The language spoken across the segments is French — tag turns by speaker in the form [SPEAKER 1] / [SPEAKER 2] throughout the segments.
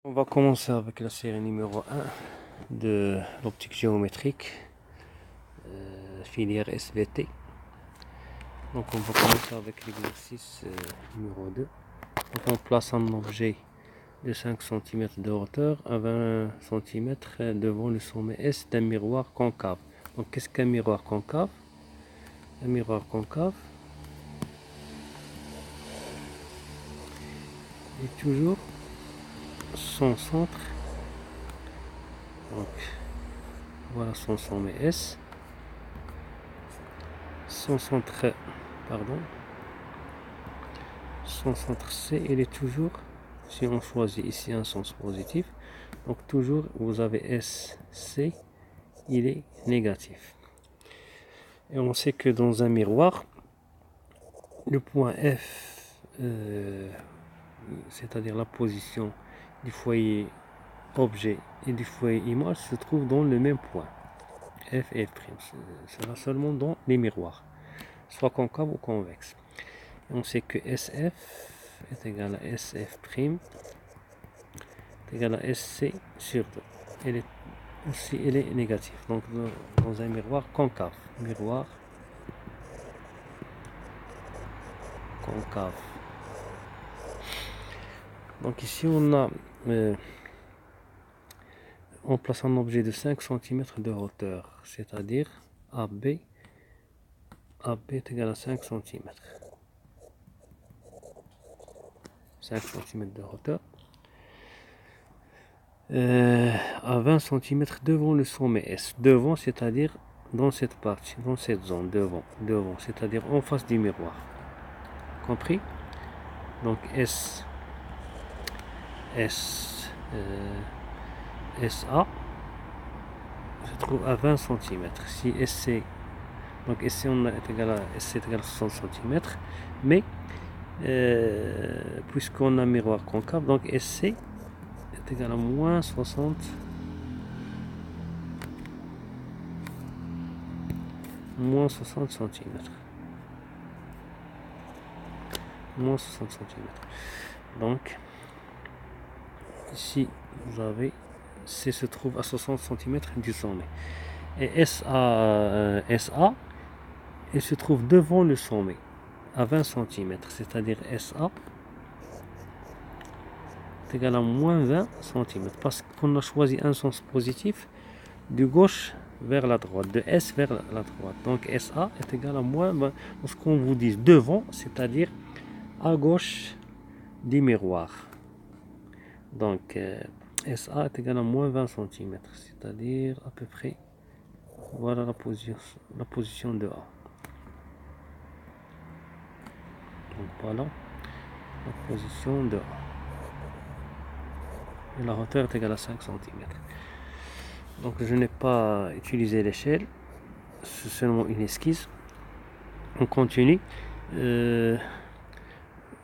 [SPEAKER 1] On va commencer avec la série numéro 1 de l'optique géométrique, filière SVT. Donc on va commencer avec l'exercice numéro 2. Donc on place un objet de 5 cm de hauteur à 20 cm devant le sommet S d'un miroir concave. Donc qu'est-ce qu'un miroir concave? Un miroir concave est toujours son centre. Donc voilà son sommet S. Son centre C, il est toujours, si on choisit ici un sens positif, donc toujours vous avez SC, il est négatif. Et on sait que dans un miroir, le point F, c'est-à-dire la position du foyer objet et du foyer image, se trouve dans le même point. F et F', cela seulement dans les miroirs, soit concave ou convexe. Et on sait que SF est égal à SF' est égal à SC sur 2. Elle est négative. Donc dans un miroir concave. Miroir concave. Donc ici on place un objet de 5 cm de hauteur, c'est-à-dire AB est égal à 5 cm. 5 cm de hauteur. À 20 cm devant le sommet S. Devant, c'est-à-dire dans cette partie, dans cette zone, devant, c'est-à-dire en face du miroir. Compris? Donc SA se trouve à 20 cm. Si SC, donc SC est égal à 60 cm, mais puisqu'on a un miroir concave, donc SC est égal à moins 60 cm. Moins 60 cm. Donc ici vous avez C se trouve à 60 cm du sommet. Et SA, il se trouve devant le sommet à 20 cm, c'est-à-dire SA est égal à moins 20 cm, parce qu'on a choisi un sens positif de gauche vers la droite, de S vers la droite. Donc SA est égal à moins 20. Lorsqu'on vous dit devant, c'est-à-dire à gauche du miroir. Donc SA est égal à moins 20 cm, c'est-à-dire à peu près, voilà la position de A. Donc voilà la position de A. Et la hauteur est égale à 5 cm. Donc je n'ai pas utilisé l'échelle, c'est seulement une esquisse. On continue. Le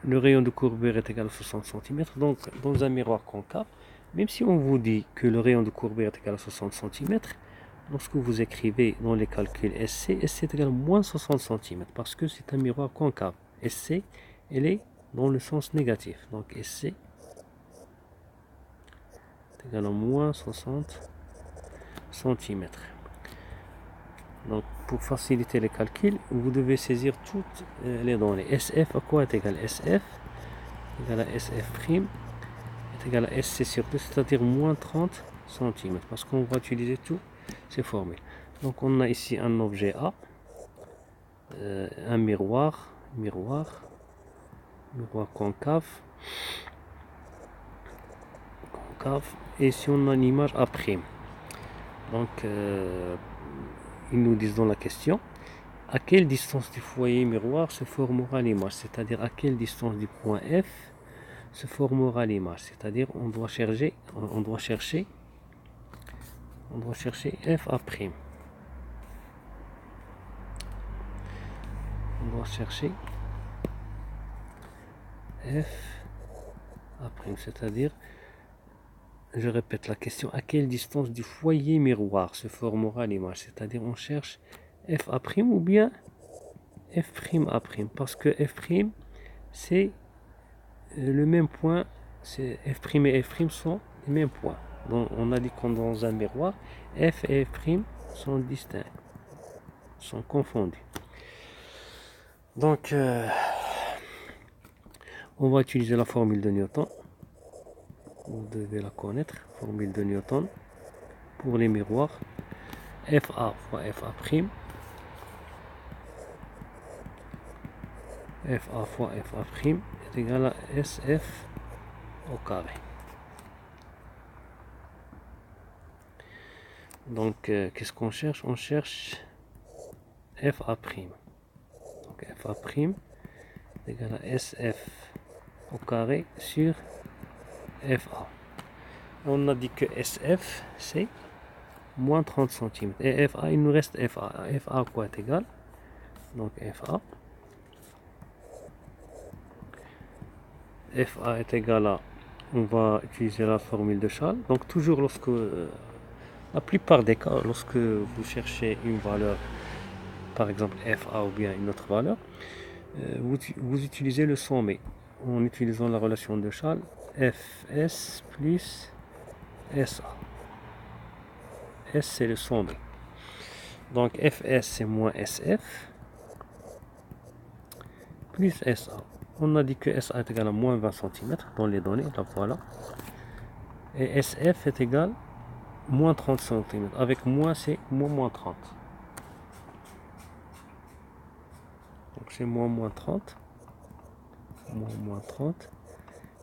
[SPEAKER 1] rayon de courbure est égal à 60 cm. Donc dans un miroir concave, même si on vous dit que le rayon de courbure est égal à 60 cm, lorsque vous écrivez dans les calculs SC est égal à moins 60 cm, parce que c'est un miroir concave. SC, elle est dans le sens négatif. Donc SC est égal à moins 60 cm. Donc pour faciliter les calculs, vous devez saisir toutes les données. SF à quoi est égal? SF est égal à SF' est égal à SC sur 2, c'est-à-dire moins 30 cm, parce qu'on va utiliser toutes ces formules. Donc on a ici un objet A, un miroir concave, et si on a une image A'. Donc ils nous disent dans la question à quelle distance du foyer miroir se formera l'image, c'est-à-dire à quelle distance du point F se formera l'image, c'est-à-dire on doit chercher F A'. On doit chercher F A', c'est-à-dire, je répète la question, à quelle distance du foyer miroir se formera l'image, c'est-à-dire on cherche F A' ou bien F' A', parce que F' c'est le même point, F' et F' sont les mêmes points. Donc, on a dit que dans un miroir, F et F' sont distincts, sont confondus. Donc, on va utiliser la formule de Newton. Vous devez la connaître, formule de Newton pour les miroirs. FA fois FA', FA fois FA' est égal à SF au carré. Donc, qu'est-ce qu'on cherche? On cherche FA'. Donc, FA' est égal à SF au carré sur FA. On a dit que SF, c'est moins 30 cm. Et FA, il nous reste FA. FA quoi est égal? Donc, FA est égal à, on va utiliser la formule de Charles. Donc toujours lorsque, la plupart des cas, lorsque vous cherchez une valeur, par exemple FA ou bien une autre valeur, vous utilisez le sommet en utilisant la relation de Charles, Fs plus SA. S c'est le sommet. Donc Fs c'est moins SF plus SA. On a dit que SA est égal à moins 20 cm dans les données, la voilà. Et SF est égal à moins 30 cm. Avec moins, c'est moins 30. Donc c'est moins 30. Moins 30.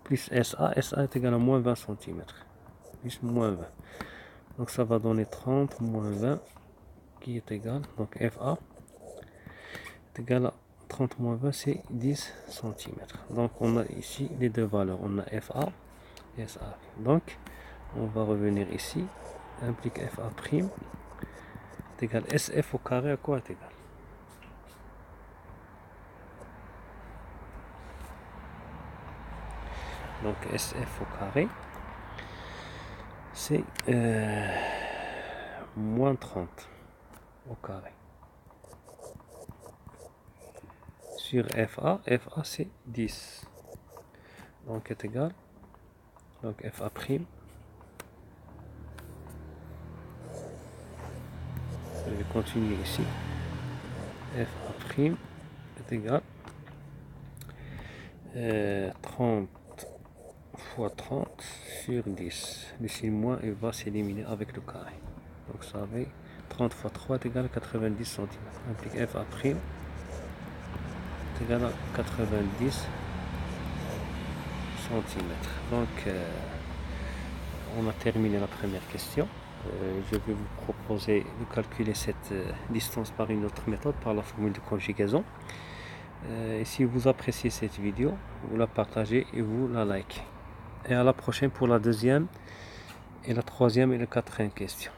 [SPEAKER 1] Plus SA. SA est égal à moins 20 cm. Plus moins 20. Donc ça va donner 30 moins 20 qui est égal. Donc FA est égal à 30 moins 20, c'est 10 cm. Donc on a ici les deux valeurs. On a FA et SA. Donc on va revenir ici. Implique FA' est égal à SF au carré à quoi est égal? Donc SF au carré, c'est moins 30 au carré. Sur FA, FA c'est 10. Donc est égal, donc FA'. Je vais continuer ici. FA' est égal 30 fois 30 sur 10. Le signe moins il va s'éliminer avec le carré. Donc ça va 30 fois 3 est égal à 90 cm. Implique FA' est égal à 90 cm. Donc on a terminé la première question. Je vais vous proposer de calculer cette distance par une autre méthode, par la formule de conjugaison. Et si vous appréciez cette vidéo, vous la partagez et vous la likez. Et à la prochaine pour la deuxième et la troisième et la quatrième question.